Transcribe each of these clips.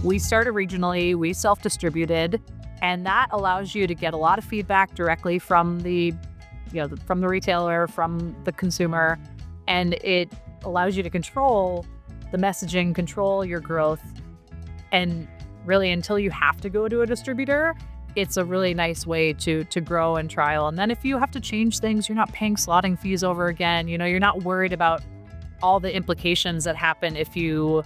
We started regionally, we self-distributed, and that allows you to get a lot of feedback directly from from the retailer, from the consumer, and it allows you to control the messaging, control your growth. And really, until you have to go to a distributor, it's a really nice way to grow and trial. And then if you have to change things, you're not paying slotting fees over again. You're not worried about all the implications that happen if you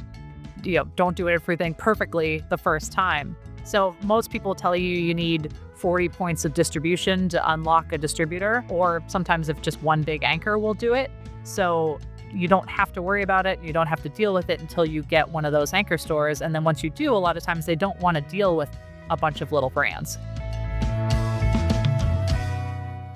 don't do everything perfectly the first time. So most people tell you need 40 points of distribution to unlock a distributor, or sometimes if just one big anchor will do it. So you don't have to worry about it. You don't have to deal with it until you get one of those anchor stores. And then once you do, a lot of times they don't want to deal with a bunch of little brands.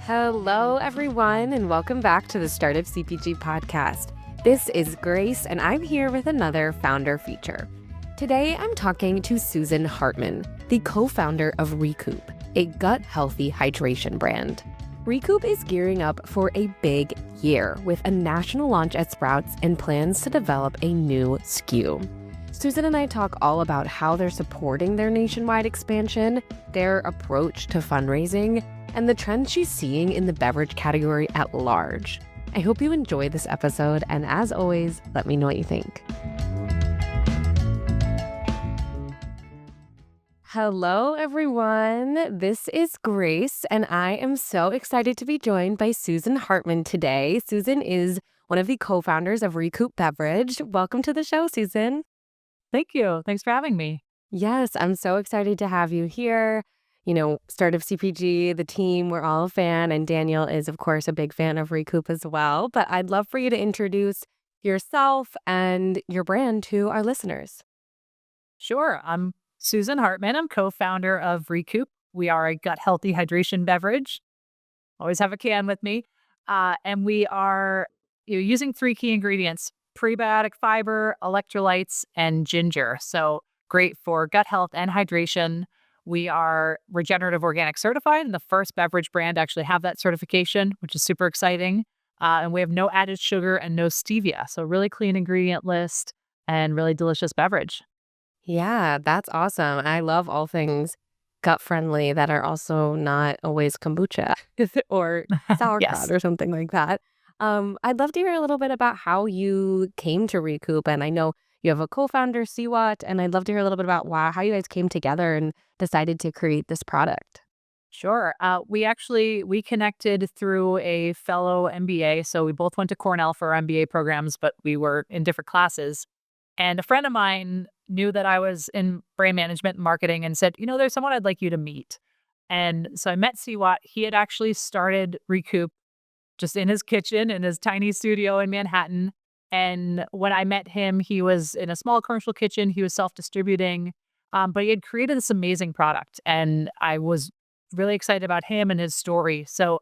Hello, everyone, and welcome back to the Startup CPG podcast. This is Grace, and I'm here with another founder feature. Today, I'm talking to Susan Hartman, the co-founder of Recoup, a gut-healthy hydration brand. Recoup is gearing up for a big year with a national launch at Sprouts and plans to develop a new SKU. Susan and I talk all about how they're supporting their nationwide expansion, their approach to fundraising, and the trends she's seeing in the beverage category at large. I hope you enjoy this episode, and as always, let me know what you think. Hello, everyone. This is Grace, and I am so excited to be joined by Susan Hartman today. Susan is one of the co-founders of Recoup Beverage. Welcome to the show, Susan. Thank you. Thanks for having me. Yes, I'm so excited to have you here. Startup CPG, the team, we're all a fan, and Daniel is, of course, a big fan of Recoup as well. But I'd love for you to introduce yourself and your brand to our listeners. Sure. I'm Susan Hartman. I'm co-founder of Recoup. We are a gut-healthy hydration beverage. Always have a can with me. And we are using 3 key ingredients: prebiotic fiber, electrolytes, and ginger. So great for gut health and hydration. We are regenerative organic certified, and the first beverage brand to actually have that certification, which is super exciting. And we have no added sugar and no stevia. So really clean ingredient list and really delicious beverage. Yeah, that's awesome. I love all things gut-friendly that are also not always kombucha or sauerkraut Yes. or something like that. I'd love to hear a little bit about how you came to Recoup. And I know you have a co-founder, Siwat, and I'd love to hear a little bit about how you guys came together and decided to create this product. Sure. We connected through a fellow MBA. So we both went to Cornell for our MBA programs, but we were in different classes. And a friend of mine knew that I was in brand management and marketing and said, there's someone I'd like you to meet. And so I met Siwat. He had actually started Recoup just in his kitchen, in his tiny studio in Manhattan. And when I met him, he was in a small commercial kitchen. He was self-distributing, but he had created this amazing product. And I was really excited about him and his story. So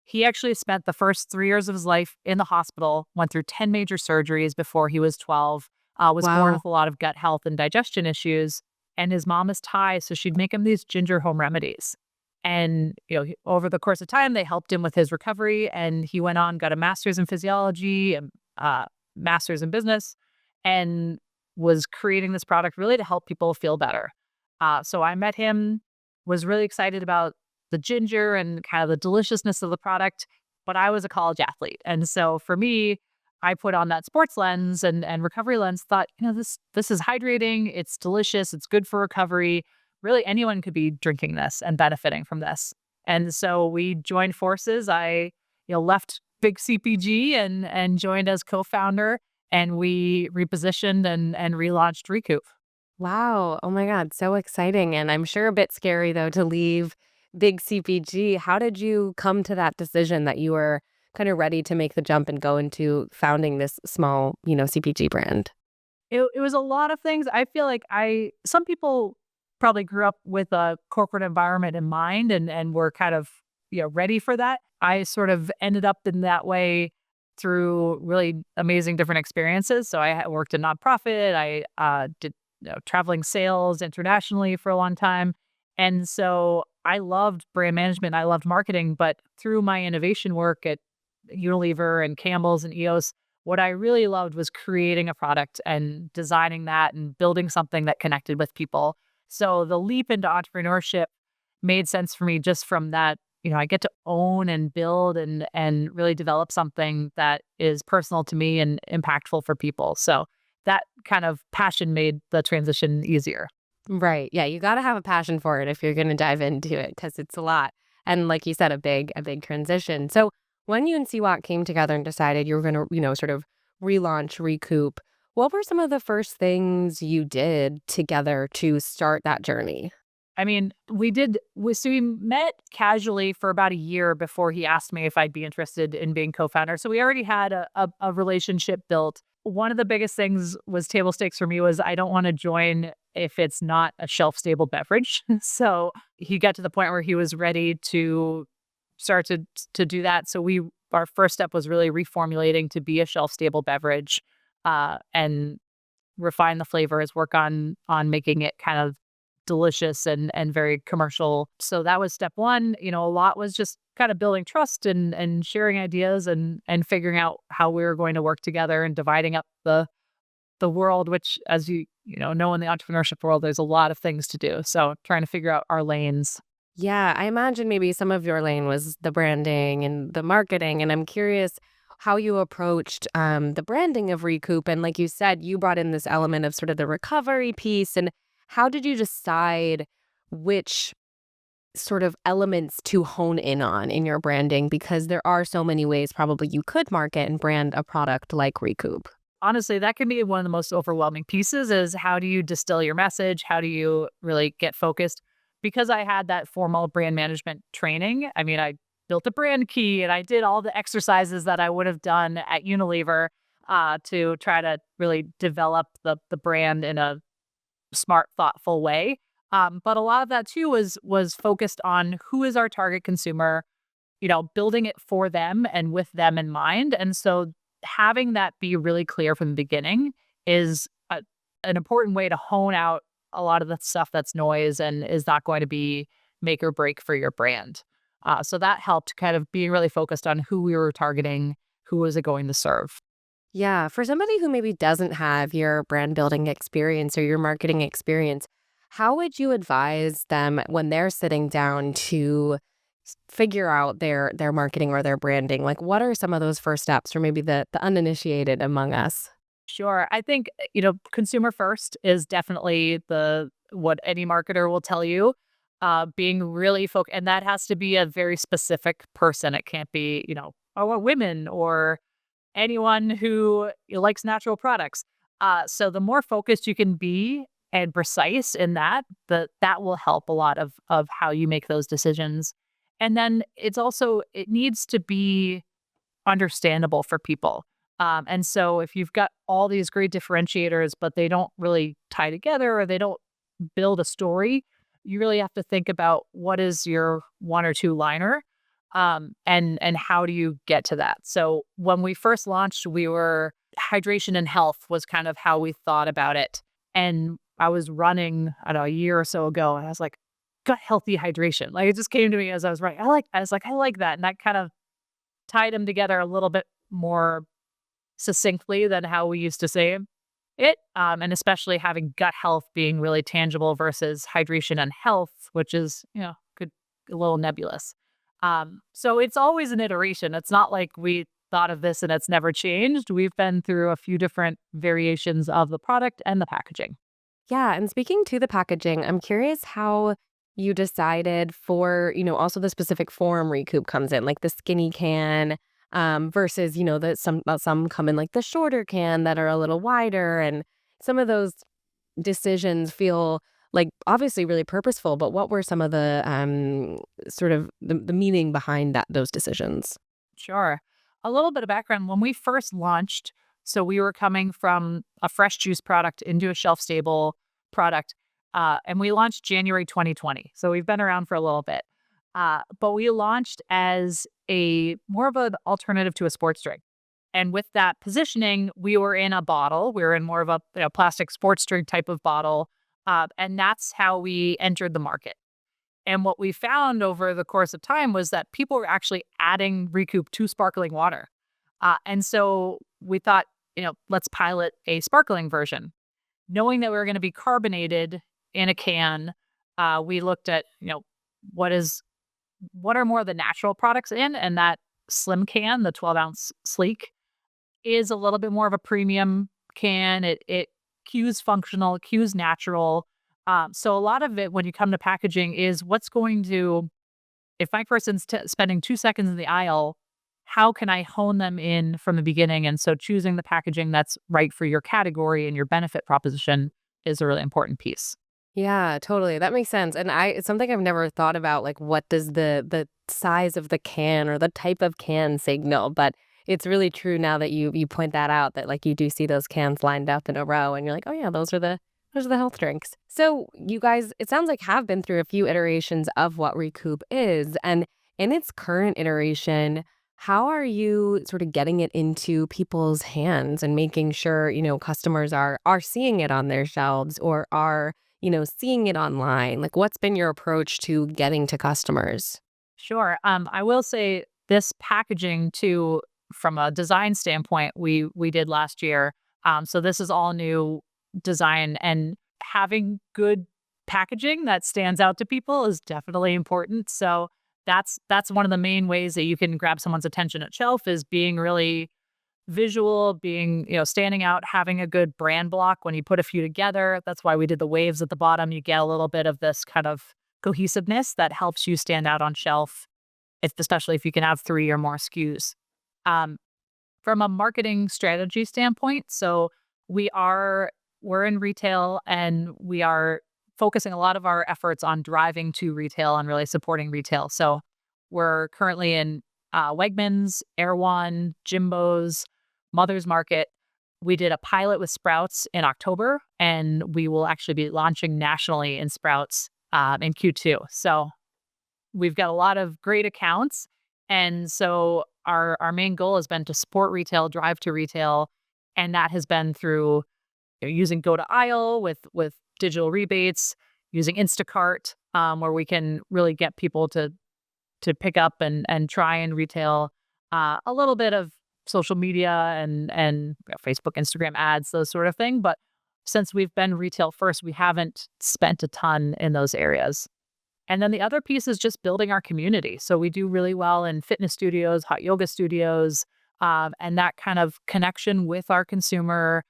he actually spent the first 3 years of his life in the hospital, went through 10 major surgeries before he was 12, was born Wow. with a lot of gut health and digestion issues. And his mom is Thai, so she'd make him these ginger home remedies. And, over the course of time, they helped him with his recovery. And he went on, got a master's in physiology and master's in business, and was creating this product really to help people feel better. So I met him, was really excited about the ginger and kind of the deliciousness of the product, but I was a college athlete. And so for me, I put on that sports lens and recovery lens, thought, this is hydrating, it's delicious, it's good for recovery. Really, anyone could be drinking this and benefiting from this. And so we joined forces. I, left big CPG and joined as co-founder, and we repositioned and relaunched Recoup. Wow. Oh my God. So exciting. And I'm sure a bit scary, though, to leave big CPG. How did you come to that decision that you were kind of ready to make the jump and go into founding this small, CPG brand? It was a lot of things. I feel like some people probably grew up with a corporate environment in mind and were kind of ready for that. I sort of ended up in that way through really amazing different experiences. So I worked in nonprofit. I did traveling sales internationally for a long time. And so I loved brand management. I loved marketing. But through my innovation work at Unilever and Campbell's and EOS, what I really loved was creating a product and designing that and building something that connected with people. So the leap into entrepreneurship made sense for me just from that. I get to own and build and really develop something that is personal to me and impactful for people. So that kind of passion made the transition easier. Right. Yeah, you got to have a passion for it if you're going to dive into it because it's a lot. And like you said, a big transition. So when you and CWAT came together and decided you were going to, sort of relaunch Recoup, what were some of the first things you did together to start that journey? I mean, so we met casually for about a year before he asked me if I'd be interested in being co-founder. So we already had a relationship built. One of the biggest things was table stakes for me was I don't want to join if it's not a shelf stable beverage. So he got to the point where he was ready to start to do that. So our first step was really reformulating to be a shelf stable beverage, and refine the flavors, work on making it kind of delicious and very commercial. So that was step one. A lot was just kind of building trust and sharing ideas and figuring out how we were going to work together and dividing up the world, which as you know in the entrepreneurship world, there's a lot of things to do. So trying to figure out our lanes. Yeah, I imagine maybe some of your lane was the branding and the marketing. And I'm curious how you approached the branding of Recoup. And like you said, you brought in this element of sort of the recovery piece. And how did you decide which sort of elements to hone in on in your branding? Because there are so many ways probably you could market and brand a product like Recoup. Honestly, that can be one of the most overwhelming pieces is how do you distill your message? How do you really get focused? Because I had that formal brand management training, I mean, I built a brand key and I did all the exercises that I would have done at Unilever, to try to really develop the brand in a smart, thoughtful way. But a lot of that too was focused on who is our target consumer, building it for them and with them in mind. And so having that be really clear from the beginning is an important way to hone out a lot of the stuff that's noise and is not going to be make or break for your brand. So that helped kind of being really focused on who we were targeting, who was it going to serve. Yeah, for somebody who maybe doesn't have your brand building experience or your marketing experience, how would you advise them when they're sitting down to figure out their marketing or their branding? Like, what are some of those first steps for maybe the uninitiated among us? Sure. I think, consumer first is definitely the what any marketer will tell you. Being really focused, and that has to be a very specific person. It can't be, oh, women or anyone who likes natural products. So the more focused you can be and precise in that will help a lot of how you make those decisions. And then it needs to be understandable for people. And so if you've got all these great differentiators, but they don't really tie together or they don't build a story, you really have to think about what is your one or two liner, and how do you get to that. So when we first launched, we were hydration and health was kind of how we thought about it. And I was running, I don't know, a year or so ago, and I was like, gut healthy hydration. Like it just came to me as I was writing. I was like, I like that. And that kind of tied them together a little bit more succinctly than how we used to say it. And especially having gut health being really tangible versus hydration and health, which is, could a little nebulous. So it's always an iteration. It's not like we thought of this and it's never changed. We've been through a few different variations of the product and the packaging. Yeah, and speaking to the packaging, I'm curious how you decided for, also the specific form Recoup comes in, like the skinny can, versus, the some come in like the shorter can that are a little wider, and some of those decisions feel like obviously really purposeful, but what were some of the sort of the meaning behind those decisions? Sure. A little bit of background. When we first launched, so we were coming from a fresh juice product into a shelf stable product, and we launched January 2020. So we've been around for a little bit. But we launched as a more of an alternative to a sports drink. And with that positioning, we were in a bottle. We were in more of a plastic sports drink type of bottle. And that's how we entered the market. And what we found over the course of time was that people were actually adding Recoup to sparkling water. And so we thought, let's pilot a sparkling version. Knowing that we were going to be carbonated in a can, we looked at, what is what are more of the natural products in, and that slim can, the 12-ounce sleek, is a little bit more of a premium can. It cues functional, it cues natural. So a lot of it when you come to packaging is what's going to if my person's spending 2 seconds in the aisle, how can I hone them in from the beginning? And so choosing the packaging that's right for your category and your benefit proposition is a really important piece. Yeah, totally. That makes sense. And it's something I've never thought about, like what does the size of the can or the type of can signal? But it's really true now that you point that out, that like you do see those cans lined up in a row and you're like, "Oh yeah, those are the health drinks." So, you guys, it sounds like have been through a few iterations of what Recoup is, and in its current iteration, how are you sort of getting it into people's hands and making sure, customers are seeing it on their shelves or are seeing it online? Like, what's been your approach to getting to customers? Sure. I will say this packaging too, from a design standpoint, we did last year. So this is all new design, and having good packaging that stands out to people is definitely important. So that's one of the main ways that you can grab someone's attention at shelf is being really visual, being, standing out, having a good brand block when you put a few together. That's why we did the waves at the bottom. You get a little bit of this kind of cohesiveness that helps you stand out on shelf, especially if you can have 3 or more SKUs. Um, from a marketing strategy standpoint, so we're in retail and we are focusing a lot of our efforts on driving to retail and really supporting retail. So we're currently in Wegmans, Erewhon, Jimbo's, Mother's Market. We did a pilot with Sprouts in October, and we will actually be launching nationally in Sprouts in Q2. So we've got a lot of great accounts. And so our main goal has been to support retail, drive to retail. And that has been through using go to aisle with digital rebates, using Instacart, where we can really get people to pick up and try and retail, a little bit of social media and Facebook, Instagram ads, those sort of thing. But since we've been retail first, we haven't spent a ton in those areas. And then the other piece is just building our community. So we do really well in fitness studios, hot yoga studios, and that kind of connection with our consumer,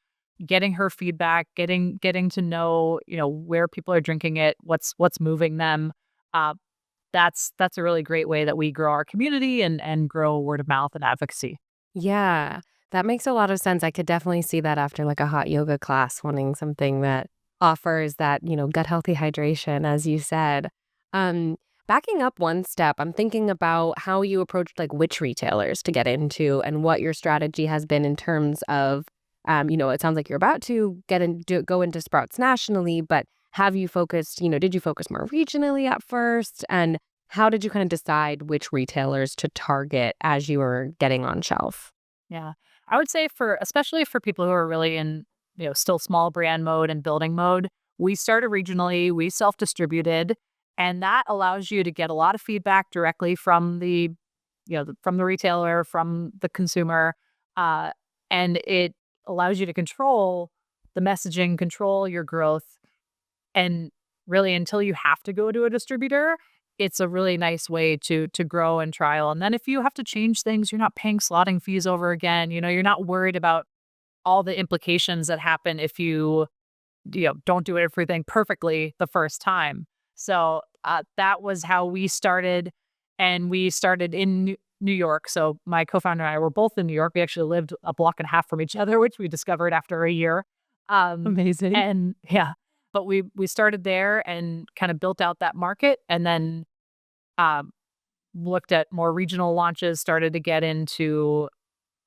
getting her feedback, getting to know, where people are drinking it, what's moving them. Uh, that's a really great way that we grow our community and grow word of mouth and advocacy. Yeah, that makes a lot of sense. I could definitely see that after like a hot yoga class, wanting something that offers that, gut healthy hydration, as you said. Um, Backing up one step, I'm thinking about how you approached like which retailers to get into and what your strategy has been in terms of, it sounds like you're about to go into Sprouts nationally, but have you focused, did you focus more regionally at first? And how did you kind of decide which retailers to target as you were getting on shelf? Yeah. I would say especially for people who are really in, still small brand mode and building mode, we started regionally, we self-distributed, and that allows you to get a lot of feedback directly from from the retailer, from the consumer. Uh, and it allows you to control the messaging, control your growth. And really until you have to go to a distributor, it's a really nice way to grow and trial. And then if you have to change things, you're not paying slotting fees over again. You're not worried about all the implications that happen if you don't do everything perfectly the first time. So that was how we started, and we started in New York. So my co-founder and I were both in New York. We actually lived a block and a half from each other, which we discovered after a year. Amazing. And yeah, but we started there and kind of built out that market, and then um, looked at more regional launches, started to get into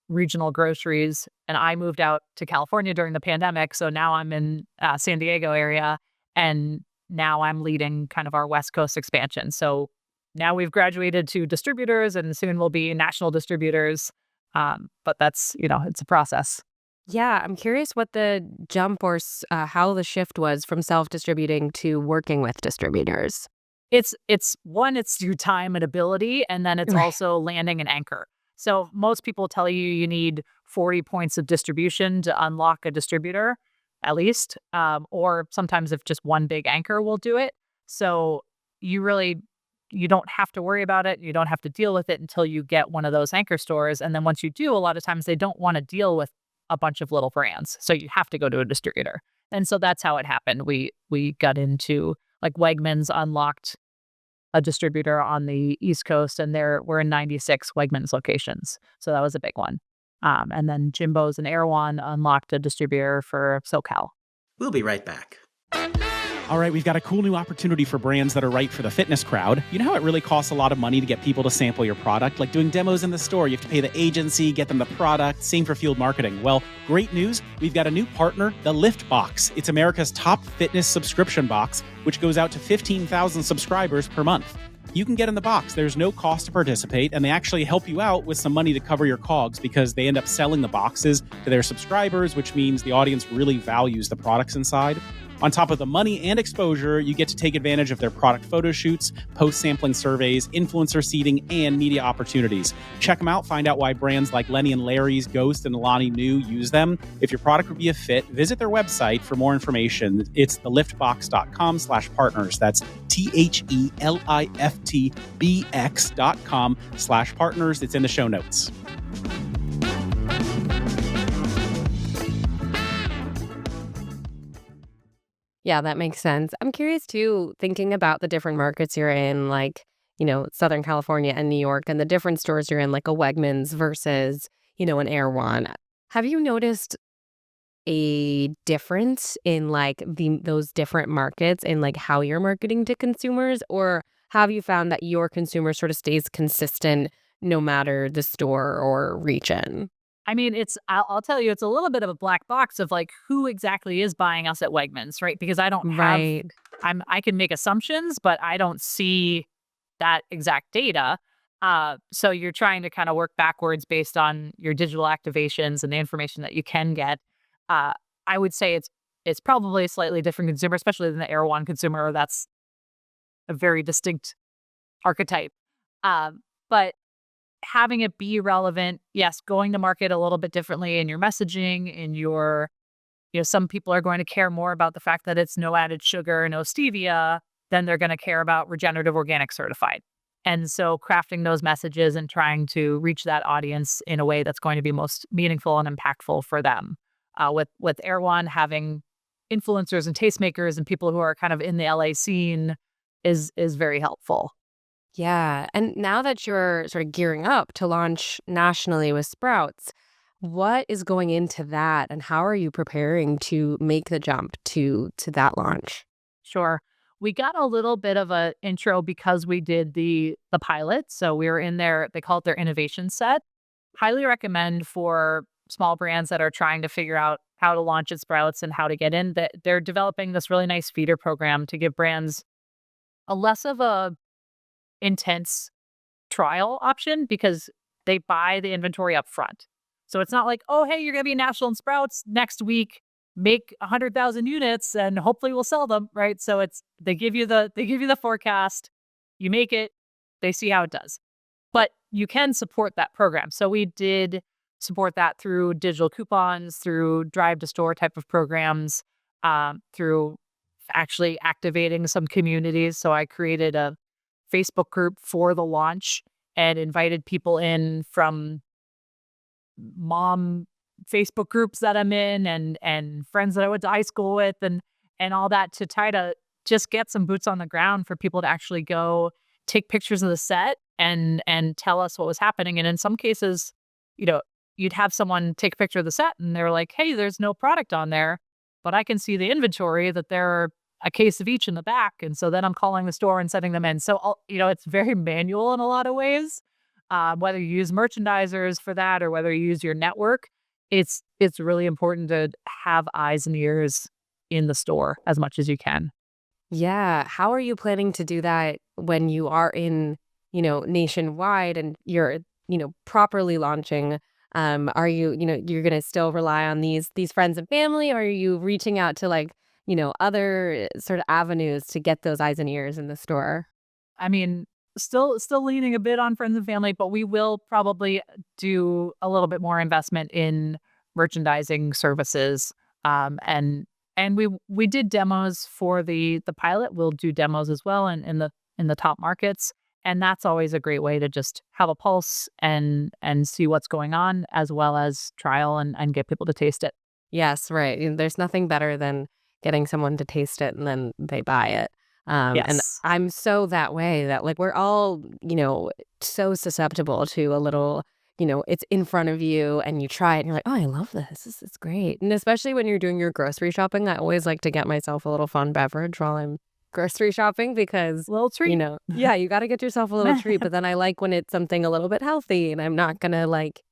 regional groceries, and I moved out to California during the pandemic. So now I'm in San Diego area, and now I'm leading kind of our West Coast expansion. So now we've graduated to distributors, and soon we'll be national distributors. But that's it's a process. Yeah, I'm curious what the jump or how the shift was from self-distributing to working with distributors. It's one, it's your time and ability, and then it's Right. also landing an anchor. So most people tell you you need 40 points of distribution to unlock a distributor, at least, or sometimes if just one big anchor will do it. So you really you don't have to worry about it. You don't have to deal with it until you get one of those anchor stores. And then once you do, a lot of times they don't want to deal with a bunch of little brands. So you have to go to a distributor. And so that's how it happened. We got into like Wegmans unlocked a distributor on the East Coast, and we're in 96 Wegmans locations. So that was a big one. And then Jimbo's and Erewhon unlocked a distributor for SoCal. We'll be right back. All right, we've got a cool new opportunity for brands that are right for the fitness crowd. You know how it really costs a lot of money to get people to sample your product? Like doing demos in the store, you have to pay the agency, get them the product, same for field marketing. Well, great news, we've got a new partner, the Lift Box. It's America's top fitness subscription box, which goes out to 15,000 subscribers per month. You can get in the box. There's no cost to participate, and they actually help you out with some money to cover your COGS because they end up selling the boxes to their subscribers, which means the audience really values the products inside. On top of the money and exposure, you get to take advantage of their product photo shoots, post-sampling surveys, influencer seating, and media opportunities. Check them out. Find out why brands like Lenny and Larry's, Ghost, and Alani Nu use them. If your product would be a fit, visit their website for more information. It's theliftbox.com/partners. That's THELIFTBX.com/partners. It's in the show notes. Yeah, that makes sense. I'm curious too, thinking about the different markets you're in, like, Southern California and New York, and the different stores you're in, like a Wegmans versus, an Erewhon. Have you noticed a difference in like those different markets in like how you're marketing to consumers, or have you found that your consumer sort of stays consistent no matter the store or region? I mean, I'll tell you, it's a little bit of a black box of like who exactly is buying us at Wegmans, right? Because I don't have, Right. I can make assumptions, but I don't see that exact data. So you're trying to kind of work backwards based on your digital activations and the information that you can get. Uh, I would say it's probably a slightly different consumer, especially than the Erewhon consumer. That's a very distinct archetype. But having it be relevant, yes, going to market a little bit differently in your messaging, in your, some people are going to care more about the fact that it's no added sugar, no stevia, than they're going to care about regenerative organic certified. And so crafting those messages and trying to reach that audience in a way that's going to be most meaningful and impactful for them. With Erewhon having influencers and tastemakers and people who are kind of in the LA scene is very helpful. Yeah. And now that you're sort of gearing up to launch nationally with Sprouts, what is going into that and how are you preparing to make the jump to that launch? Sure. We got a little bit of a intro because we did the pilot. So we were in there, they call it their innovation set. Highly recommend for small brands that are trying to figure out how to launch at Sprouts and how to get in, that they're developing this really nice feeder program to give brands a less of a intense trial option because they buy the inventory up front. So it's not like, oh, hey, you're going to be national in Sprouts next week, make 100,000 units and hopefully we'll sell them, right? So they give you the forecast, you make it, they see how it does. But you can support that program. So we did support that through digital coupons, through drive to store type of programs, through actually activating some communities. So I created a Facebook group for the launch and invited people in from mom Facebook groups that I'm in and friends that I went to high school with and all that to try to just get some boots on the ground for people to actually go take pictures of the set and tell us what was happening. And in some cases, you'd have someone take a picture of the set and they're like, hey, there's no product on there, but I can see the inventory that there are a case of each in the back. And so then I'm calling the store and sending them in. So, it's very manual in a lot of ways. Whether you use merchandisers for that or whether you use your network, it's really important to have eyes and ears in the store as much as you can. Yeah. How are you planning to do that when you are in, nationwide and you're, properly launching? Are you, you're going to still rely on these friends and family, or are you reaching out to like, other sort of avenues to get those eyes and ears in the store? I mean, Still leaning a bit on friends and family, but we will probably do a little bit more investment in merchandising services. And we did demos for the pilot. We'll do demos as well in the top markets. And that's always a great way to just have a pulse and see what's going on, as well as trial and get people to taste it. Yes, right. There's nothing better than getting someone to taste it and then they buy it. And Yes. I'm so that way that like we're all, so susceptible to a little, it's in front of you and you try it and you're like, oh, I love this. This is great. And especially when you're doing your grocery shopping, I always like to get myself a little fun beverage while I'm grocery shopping because, Little treat. yeah, you got to get yourself a little treat. But then I like when it's something a little bit healthy and I'm not going to like,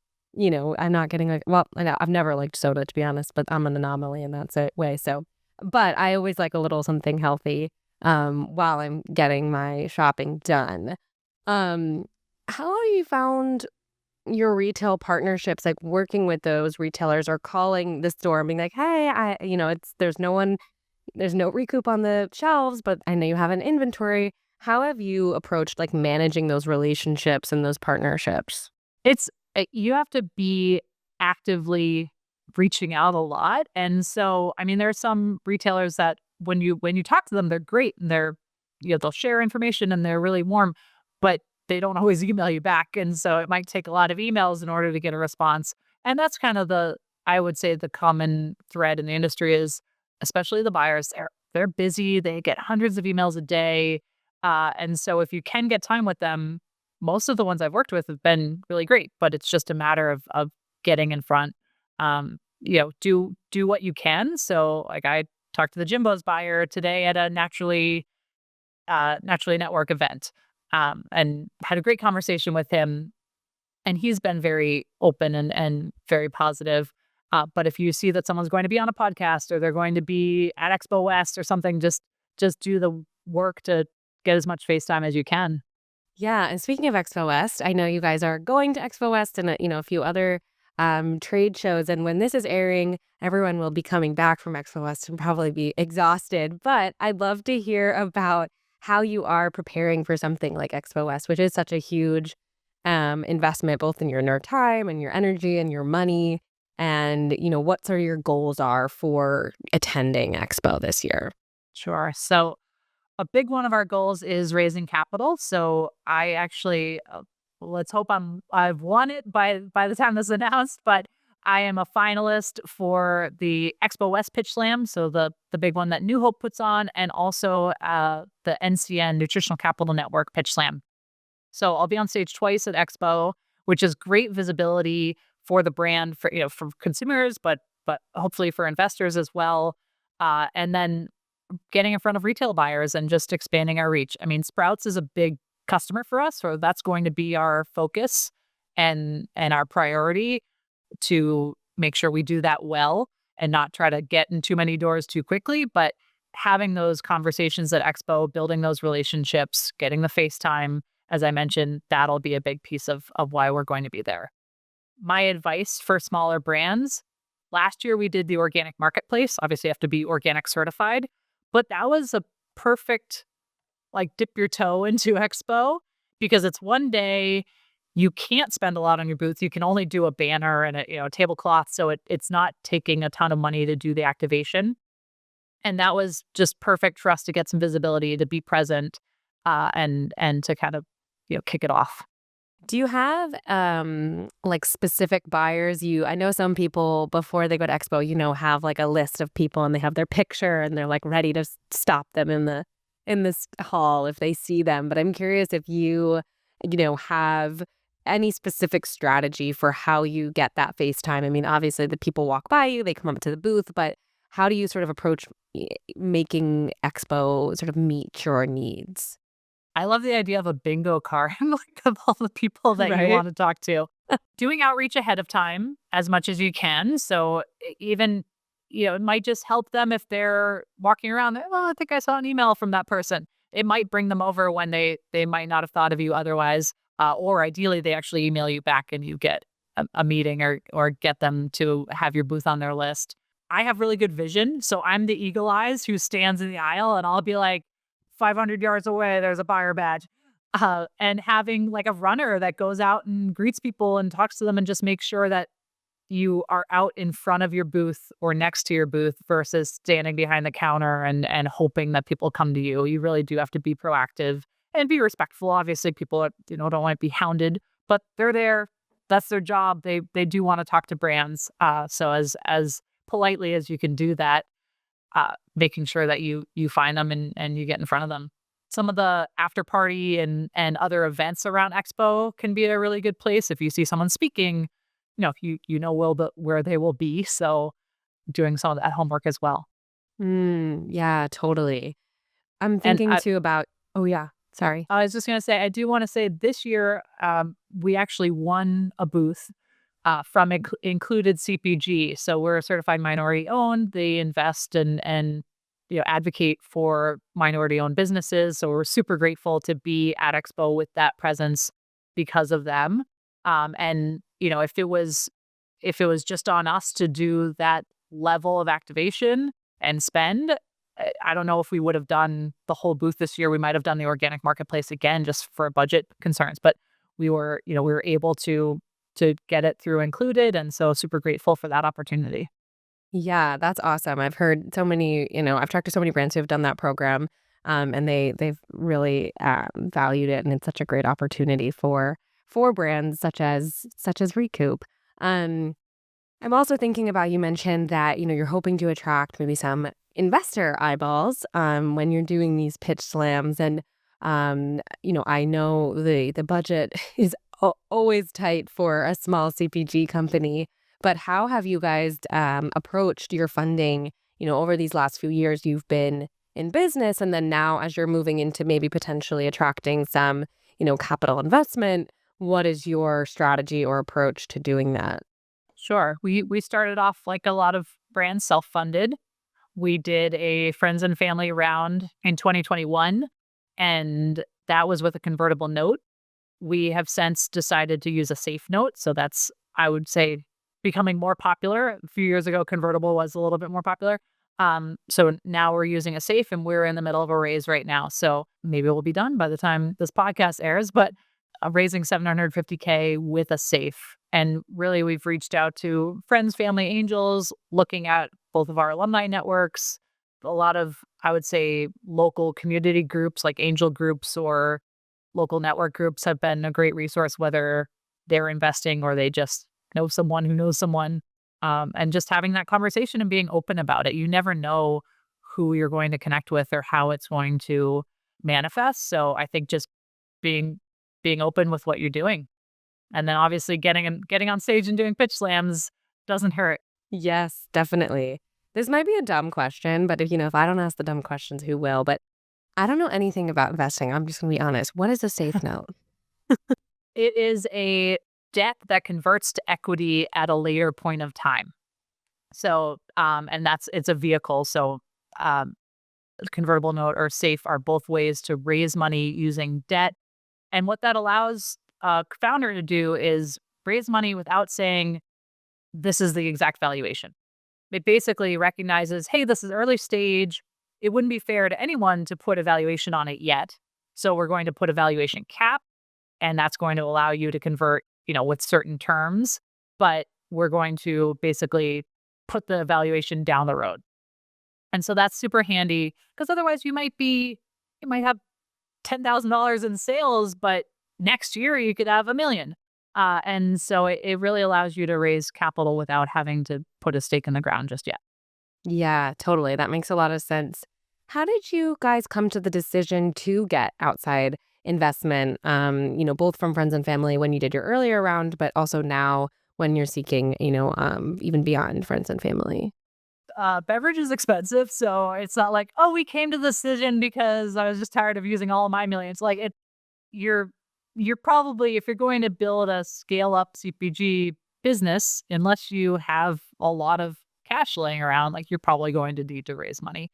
I'm not getting like, well, I've never liked soda to be honest, but I'm an anomaly in that way. So, but I always like a little something healthy while I'm getting my shopping done. Um, how have you found your retail partnerships, like working with those retailers or calling the store and being like, hey, there's no Recoup on the shelves, but I know you have an inventory. How have you approached like managing those relationships and those partnerships? It's you have to be actively reaching out a lot. And so, I mean, there are some retailers that when you talk to them, they're great and they'll share information and they're really warm, but they don't always email you back. And so it might take a lot of emails in order to get a response. And that's kind of I would say the common thread in the industry is, especially the buyers, they're busy, they get hundreds of emails a day. And so if you can get time with them, most of the ones I've worked with have been really great, but it's just a matter of getting in front. Do what you can. So like I talked to the Jimbo's buyer today at a Naturally Network event, and had a great conversation with him. And he's been very open and very positive. But if you see that someone's going to be on a podcast or they're going to be at Expo West or something, just do the work to get as much face time as you can. Yeah, and speaking of Expo West, I know you guys are going to Expo West and a few other trade shows. And when this is airing, everyone will be coming back from Expo West and probably be exhausted. But I'd love to hear about how you are preparing for something like Expo West, which is such a huge investment, both in your time and your energy and your money. And what sort of your goals are for attending Expo this year. Sure. So a big one of our goals is raising capital. So I actually, let's hope I've won it by the time this is announced, but I am a finalist for the Expo West Pitch Slam, so the big one that New Hope puts on, and also the NCN Nutritional Capital Network Pitch Slam. So I'll be on stage twice at Expo, which is great visibility for the brand for consumers, but hopefully for investors as well. And then getting in front of retail buyers and just expanding our reach. I mean, Sprouts is a big customer for us, so that's going to be our focus and our priority to make sure we do that well and not try to get in too many doors too quickly, but having those conversations at Expo, building those relationships, getting the face time, as I mentioned, that'll be a big piece of why we're going to be there. My advice for smaller brands, last year we did the organic marketplace. Obviously, you have to be organic certified, but that was a perfect, like, dip your toe into Expo because it's one day. You can't spend a lot on your booth. You can only do a banner and a tablecloth, so it's not taking a ton of money to do the activation. And that was just perfect for us to get some visibility, to be present, and to kind of kick it off. Do you have like specific buyers? I know some people before they go to Expo, have like a list of people and they have their picture and they're like ready to stop them in this hall if they see them. But I'm curious if have any specific strategy for how you get that face time. I mean, obviously the people walk by you, they come up to the booth, but how do you sort of approach making Expo sort of meet your needs? I love the idea of a bingo card, like, of all the people that you Right. want to talk to. Doing outreach ahead of time as much as you can. So even, it might just help them if they're walking around. Well, I think I saw an email from that person. It might bring them over when they might not have thought of you otherwise. Or ideally, they actually email you back and you get a meeting or get them to have your booth on their list. I have really good vision. So I'm the eagle eyes who stands in the aisle and I'll be like, 500 yards away, there's a buyer badge. And having like a runner that goes out and greets people and talks to them and just makes sure that you are out in front of your booth or next to your booth versus standing behind the counter and hoping that people come to you. You really do have to be proactive and be respectful. Obviously, people don't want to be hounded, but they're there. That's their job. They do want to talk to brands. So as politely as you can do that, making sure that you find them and you get in front of them. Some of the after party and other events around Expo can be a really good place if you see someone speaking. Where they will be. So doing some of that homework as well. Yeah, totally. I'm And thinking too about, oh yeah, sorry. I was just gonna say, I do want to say this year we actually won a booth from Included CPG. So we're a certified minority owned. They invest and advocate for minority owned businesses. So we're super grateful to be at Expo with that presence because of them. And if it was just on us to do that level of activation and spend, I don't know if we would have done the whole booth this year. We might have done the organic marketplace again just for budget concerns, but we were able to get it through Included, and so super grateful for that opportunity. Yeah, that's awesome. I've heard so many, I've talked to so many brands who have done that program, and they've really valued it, and it's such a great opportunity for brands such as Recoup. Um, I'm also thinking about, you mentioned that you're hoping to attract maybe some investor eyeballs when you're doing these pitch slams, and I know the budget is always tight for a small CPG company. But how have you guys approached your funding? Over these last few years, you've been in business, and then now as you're moving into maybe potentially attracting some, capital investment, what is your strategy or approach to doing that? Sure. We started off like a lot of brands self-funded. We did a friends and family round in 2021, and that was with a convertible note. We have since decided to use a safe note. So that's, I would say, becoming more popular. A few years ago, convertible was a little bit more popular. So now we're using a safe and we're in the middle of a raise right now. So maybe we'll be done by the time this podcast airs, but raising 750K with a safe. And really, we've reached out to friends, family, angels, looking at both of our alumni networks, a lot of, I would say, local community groups like angel groups or local network groups have been a great resource, whether they're investing or they just know someone who knows someone. And just having that conversation and being open about it. You never know who you're going to connect with or how it's going to manifest. So I think just being being open with what you're doing. And then obviously getting on stage and doing pitch slams doesn't hurt. Yes, definitely. This might be a dumb question, but if I don't ask the dumb questions, who will? But I don't know anything about investing. I'm just going to be honest. What is a safe note? It is a debt that converts to equity at a later point of time. So, and it's a vehicle. So, convertible note or safe are both ways to raise money using debt. And what that allows a founder to do is raise money without saying, this is the exact valuation. It basically recognizes, hey, this is early stage. It wouldn't be fair to anyone to put a valuation on it yet. So we're going to put a valuation cap, and that's going to allow you to convert, with certain terms. But we're going to basically put the valuation down the road. And so that's super handy because otherwise you might have $10,000 in sales, but next year you could have $1 million. And so it really allows you to raise capital without having to put a stake in the ground just yet. Yeah, totally. That makes a lot of sense. How did you guys come to the decision to get outside investment, both from friends and family when you did your earlier round, but also now when you're seeking, even beyond friends and family? Beverage is expensive, so it's not like, oh, we came to the decision because I was just tired of using all of my millions. Like you're you're probably, if you're going to build a scale up CPG business, unless you have a lot of cash laying around, like you're probably going to need to raise money.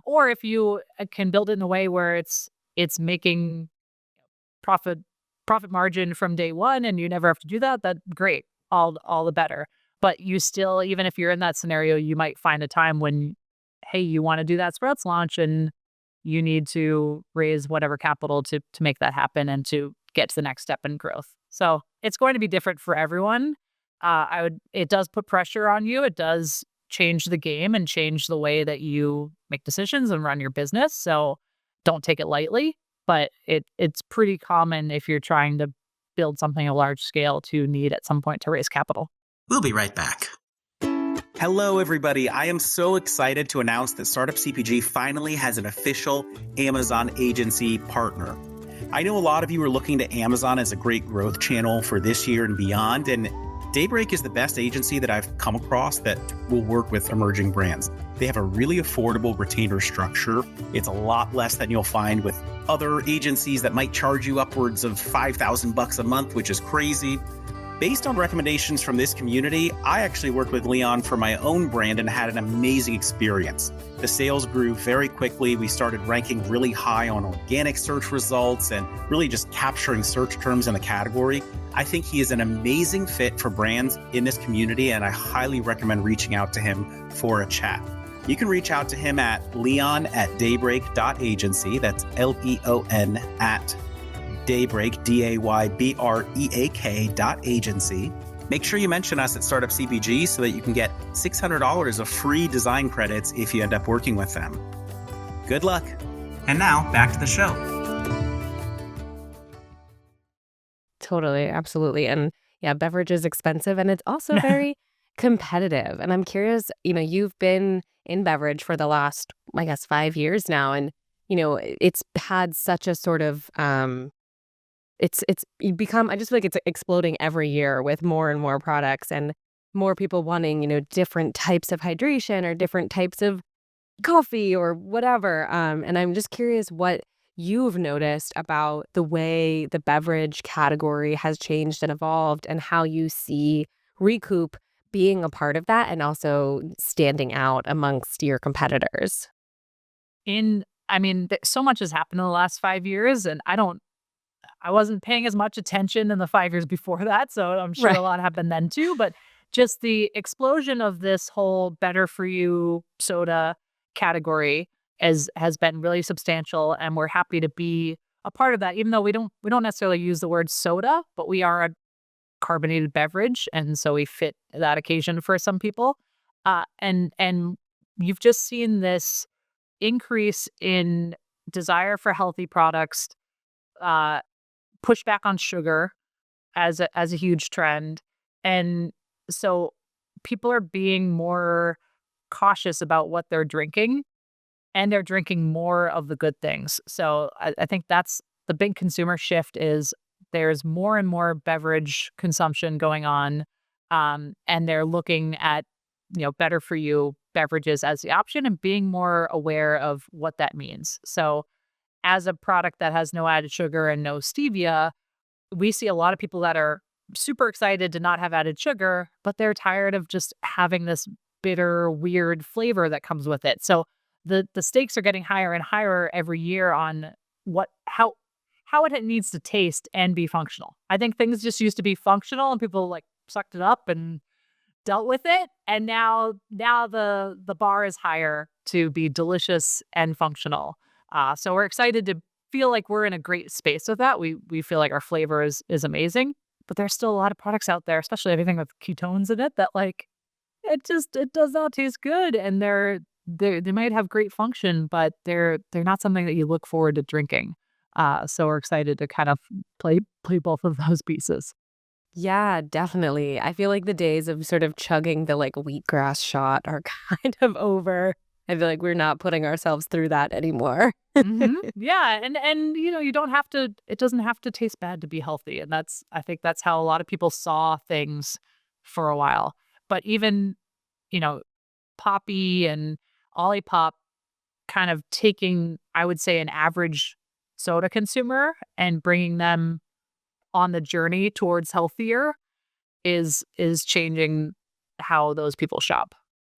Or if you can build it in a way where it's making profit profit margin from day one and you never have to do that, that's great. All the better. But you still, even if you're in that scenario, you might find a time when, hey, you want to do that sprouts launch and you need to raise whatever capital to make that happen and to get to the next step in growth. So it's going to be different for everyone. It does put pressure on you. It does change the game and change the way that you make decisions and run your business. So don't take it lightly, but it's pretty common if you're trying to build something at a large scale to need at some point to raise capital. We'll be right back. Hello, everybody. I am so excited to announce that Startup CPG finally has an official Amazon agency partner. I know a lot of you are looking to Amazon as a great growth channel for this year and beyond, and Daybreak is the best agency that I've come across that will work with emerging brands. They have a really affordable retainer structure. It's a lot less than you'll find with other agencies that might charge you upwards of $5,000 a month, which is crazy. Based on recommendations from this community, I actually worked with Leon for my own brand and had an amazing experience. The sales grew very quickly. We started ranking really high on organic search results and really just capturing search terms in the category. I think he is an amazing fit for brands in this community, and I highly recommend reaching out to him for a chat. You can reach out to him at leon@daybreak.agency. That's Leon at Daybreak, DAYBREAK.agency. Make sure you mention us at Startup CPG so that you can get $600 of free design credits if you end up working with them. Good luck. And now, back to the show. Totally. Absolutely. And yeah, beverage is expensive and it's also very competitive. And I'm curious, you've been in beverage for the last, I guess, 5 years now. And, it's had such a sort of, it's become, I just feel like it's exploding every year with more and more products and more people wanting, different types of hydration or different types of coffee or whatever. And I'm just curious what you've noticed about the way the beverage category has changed and evolved and how you see Recoup being a part of that and also standing out amongst your competitors. So much has happened in the last 5 years, and I wasn't paying as much attention in the 5 years before that, so I'm sure a lot happened then too. But just the explosion of this whole better for you soda category has been really substantial, and we're happy to be a part of that. Even though we don't necessarily use the word soda, but we are a carbonated beverage, and so we fit that occasion for some people. And you've just seen this increase in desire for healthy products. Push back on sugar as a huge trend. And so people are being more cautious about what they're drinking, and they're drinking more of the good things. So I think that's the big consumer shift is there's more and more beverage consumption going on. And they're looking at, better for you beverages as the option and being more aware of what that means. So as a product that has no added sugar and no stevia, we see a lot of people that are super excited to not have added sugar, but they're tired of just having this bitter, weird flavor that comes with it. So the stakes are getting higher and higher every year on how it needs to taste and be functional. I think things just used to be functional and people sucked it up and dealt with it. And now the bar is higher to be delicious and functional. So we're excited to feel like we're in a great space with that. We feel like our flavor is amazing, but there's still a lot of products out there, especially everything with ketones in it, that it does not taste good, and they might have great function, but they're not something that you look forward to drinking. So we're excited to kind of play both of those pieces. Yeah, definitely. I feel like the days of sort of chugging the wheatgrass shot are kind of over. I feel like we're not putting ourselves through that anymore. Yeah, and you don't have to. It doesn't have to taste bad to be healthy, and I think that's how a lot of people saw things for a while. But even Poppy and Olipop kind of taking, I would say, an average soda consumer and bringing them on the journey towards healthier is changing how those people shop.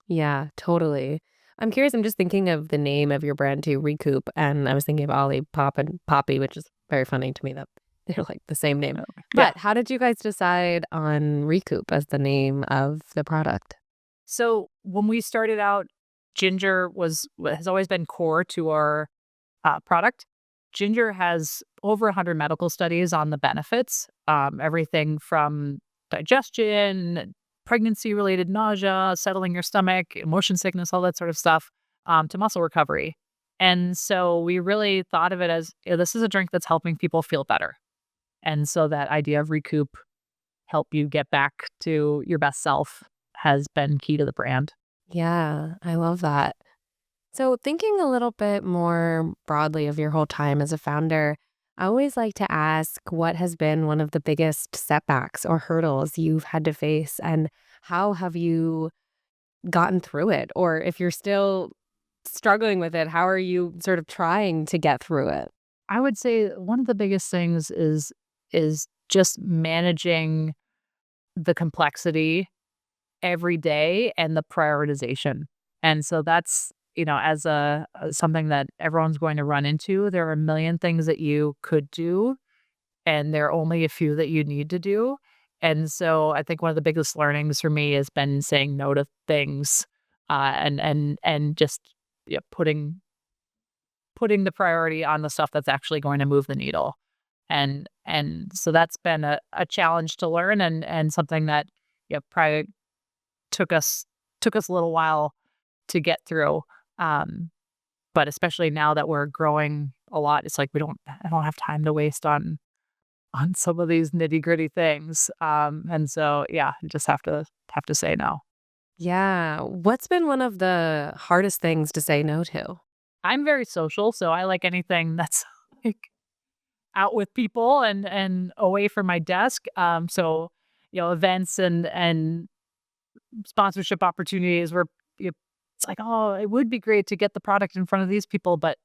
Yeah, totally. I'm curious, I'm just thinking of the name of your brand too, Recoup, and I was thinking of Olipop and Poppy, which is very funny to me that they're the same name. But how did you guys decide on Recoup as the name of the product? So when we started out, ginger has always been core to our product. Ginger has over 100 medical studies on the benefits, everything from digestion, pregnancy-related nausea, settling your stomach, motion sickness, all that sort of stuff, to muscle recovery. And so we really thought of it as, this is a drink that's helping people feel better. And so that idea of Recoup, help you get back to your best self, has been key to the brand. Yeah, I love that. So, thinking a little bit more broadly of your whole time as a founder, I always like to ask what has been one of the biggest setbacks or hurdles you've had to face, and how have you gotten through it? Or if you're still struggling with it, how are you sort of trying to get through it? I would say one of the biggest things is just managing the complexity every day and the prioritization. And so that's, as something that everyone's going to run into. There are a million things that you could do, and there are only a few that you need to do. And so I think one of the biggest learnings for me has been saying no to things, and just, putting the priority on the stuff that's actually going to move the needle. And so that's been a challenge to learn, and something that, probably took us a little while to get through. Um, but especially now that we're growing a lot, it's like I don't have time to waste on some of these nitty-gritty things. And so yeah, you just have to say no. Yeah. What's been one of the hardest things to say no to? I'm very social, so I like anything that's like out with people and away from my desk. So, events and sponsorship opportunities where, it's like, oh, it would be great to get the product in front of these people, but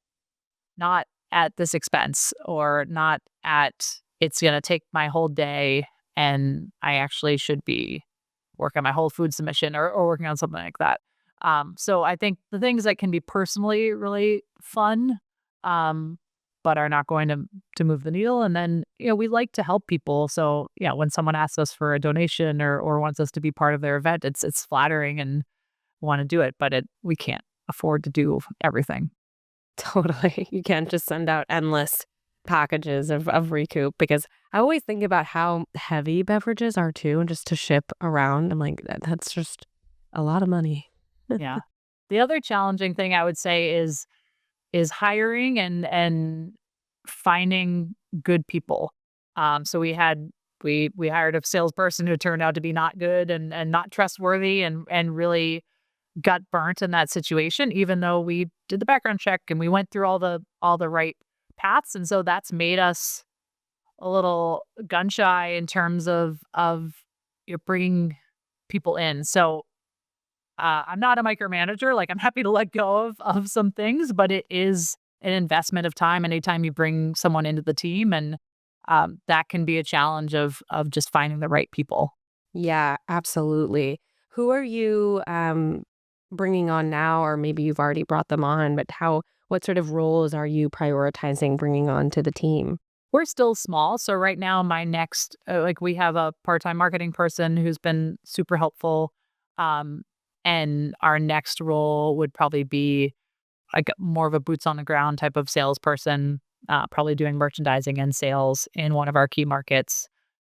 not at this expense, or not at, it's going to take my whole day and I actually should be working on my whole food submission, or working on something like that. So I think the things that can be personally really fun, um, but are not going to move the needle. And then, we like to help people. So yeah, when someone asks us for a donation, or wants us to be part of their event, it's flattering and want to do it, but we can't afford to do everything. Totally. You can't just send out endless packages of Recoup, because I always think about how heavy beverages are too, and just to ship around. I'm like, that's just a lot of money. Yeah. The other challenging thing I would say is hiring and finding good people. So we hired a salesperson who turned out to be not good and not trustworthy, and really got burnt in that situation, even though we did the background check and we went through all the right paths. And so that's made us a little gun shy in terms of bringing people in. So I'm not a micromanager. Like, I'm happy to let go of some things, but it is an investment of time anytime you bring someone into the team, and that can be a challenge of just finding the right people. Yeah, absolutely. Who are you bringing on now, or maybe you've already brought them on, but what sort of roles are you prioritizing bringing on to the team? We're still small, so right now my next, we have a part-time marketing person who's been super helpful, um, and our next role would probably be like more of a boots on the ground type of salesperson, probably doing merchandising and sales in one of our key markets.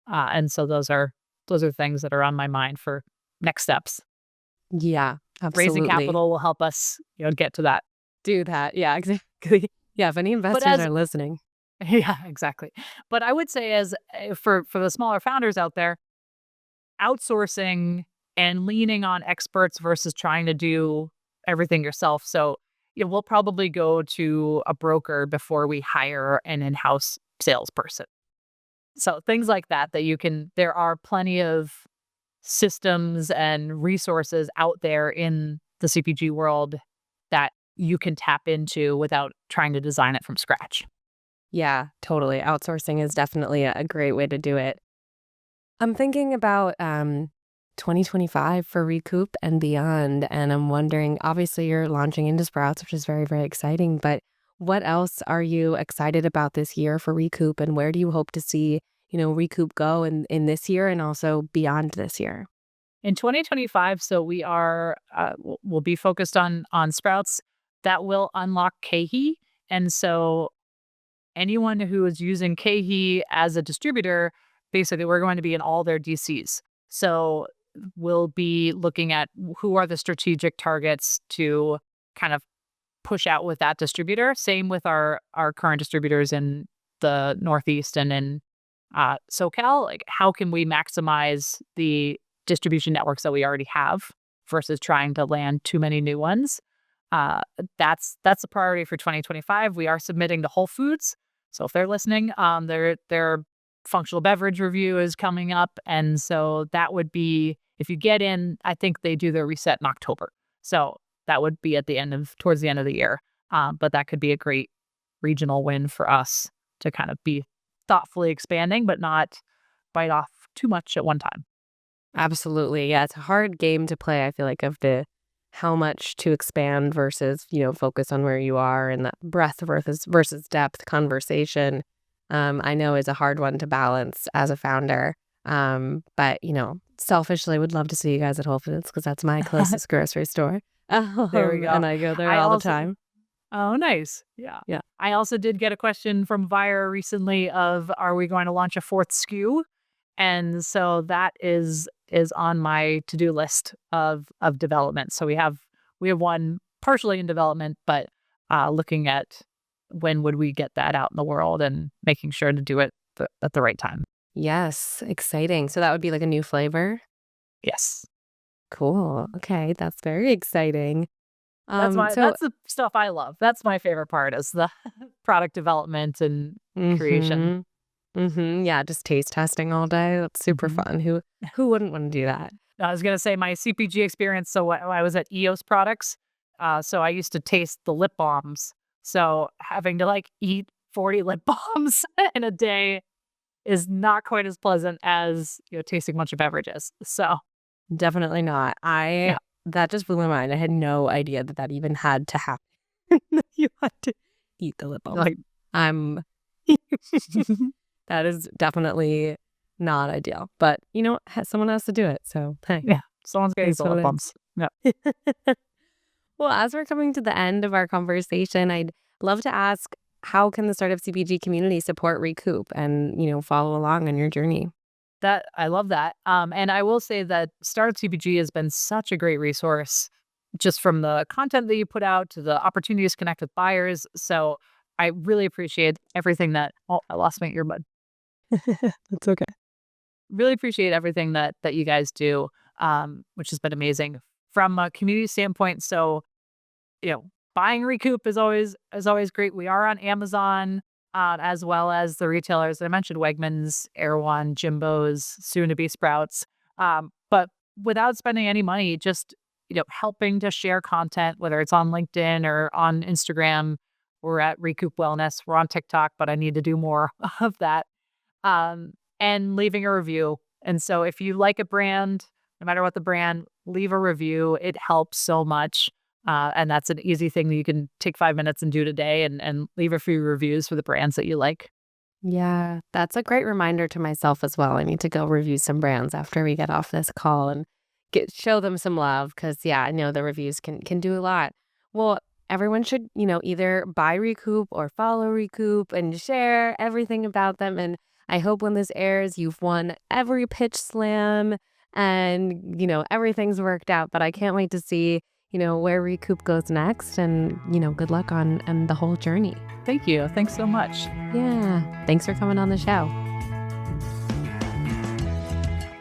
And so those are things that are on my mind for next steps. Yeah, Raising absolutely. capital will help us, get to that. Do that. Yeah, exactly. Yeah, if any But investors as are listening. yeah, exactly. But I would say, as for the smaller founders out there, outsourcing and leaning on experts versus trying to do everything yourself. So, we'll probably go to a broker before we hire an in-house salesperson. So things like that there are plenty of systems and resources out there in the CPG world that you can tap into without trying to design it from scratch. Yeah, totally. Outsourcing is definitely a great way to do it. I'm thinking about 2025 for Recoup and beyond, and I'm wondering, obviously you're launching into Sprouts, which is very, very exciting, but what else are you excited about this year for Recoup, and where do you hope to see, Recoup go in this year and also beyond this year? In 2025, so we'll be focused on Sprouts. That will unlock KeHE, And so anyone who is using KeHE as a distributor, basically we're going to be in all their DCs. So we'll be looking at who are the strategic targets to kind of push out with that distributor. Same with our current distributors in the Northeast and in SoCal. Like, how can we maximize the distribution networks that we already have versus trying to land too many new ones? That's a priority for 2025. We are submitting to Whole Foods, so if they're listening, their functional beverage review is coming up, and so that would be, if you get in, I think they do their reset in October, so that would be towards the end of the year. But that could be a great regional win for us to kind of be thoughtfully expanding, but not bite off too much at one time. Absolutely. Yeah, it's a hard game to play, I feel like, of the how much to expand versus, focus on where you are, and that breadth versus depth conversation, I know is a hard one to balance as a founder. But, selfishly would love to see you guys at Whole Foods because that's my closest grocery store. There we go. And I go there all the time. Oh, nice. Yeah. Yeah. I also did get a question from Vire recently of, are we going to launch a fourth SKU? And so that is on my to-do list of development. So we have one partially in development, but looking at when would we get that out in the world and making sure to do it at the right time. Yes, exciting. So that would be like a new flavor? Yes. Cool. Okay, that's very exciting. That's the stuff I love. That's my favorite part, is the product development and creation. Yeah, just taste testing all day. That's super fun. Who wouldn't want to do that? I was going to say my CPG experience. So I was at EOS Products. So I used to taste the lip balms. So having to eat 40 lip balms in a day is not quite as pleasant as tasting a bunch of beverages. So definitely not. That just blew my mind. I had no idea that even had to happen. You had to eat the lip balm. That is definitely not ideal. But someone has to do it. So hey, yeah, someone's gonna eat the lip balms. Yeah. Well, as we're coming to the end of our conversation, I'd love to ask, how can the Startup CPG community support Recoup and follow along on your journey? I love that. And I will say that Startup CPG has been such a great resource, just from the content that you put out to the opportunities to connect with buyers. So I really appreciate everything that, I lost my earbud. That's okay. Really appreciate everything that you guys do, which has been amazing from a community standpoint. So, buying Recoup is always great. We are on Amazon, as well as the retailers that I mentioned: Wegmans, Erewhon, Jimbo's, soon to be Sprouts. But without spending any money, just helping to share content, whether it's on LinkedIn or on Instagram. We're at Recoup Wellness. We're on TikTok, but I need to do more of that. And leaving a review. And so if you like a brand, no matter what the brand, leave a review. It helps so much. And that's an easy thing that you can take 5 minutes and do today, and leave a few reviews for the brands that you like. Yeah, that's a great reminder to myself as well. I need to go review some brands after we get off this call and show them some love, because I know the reviews can do a lot. Well, everyone should, either buy Recoup or follow Recoup and share everything about them. And I hope when this airs, you've won every pitch slam and, everything's worked out. But I can't wait to see, where Recoup goes next. And, good luck on the whole journey. Thank you. Thanks so much. Yeah. Thanks for coming on the show.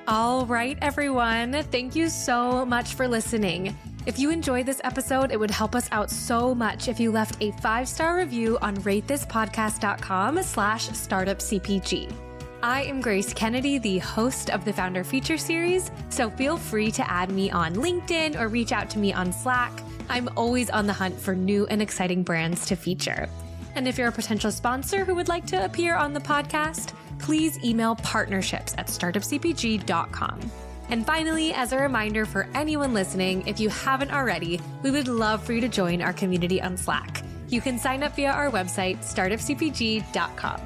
All right, everyone. Thank you so much for listening. If you enjoyed this episode, it would help us out so much if you left a 5-star review on ratethispodcast.com/startupcpg. I am Grace Kennedy, the host of the Founder Feature Series, so feel free to add me on LinkedIn or reach out to me on Slack. I'm always on the hunt for new and exciting brands to feature. And if you're a potential sponsor who would like to appear on the podcast, please email partnerships@startupcpg.com. And finally, as a reminder for anyone listening, if you haven't already, we would love for you to join our community on Slack. You can sign up via our website, startupcpg.com.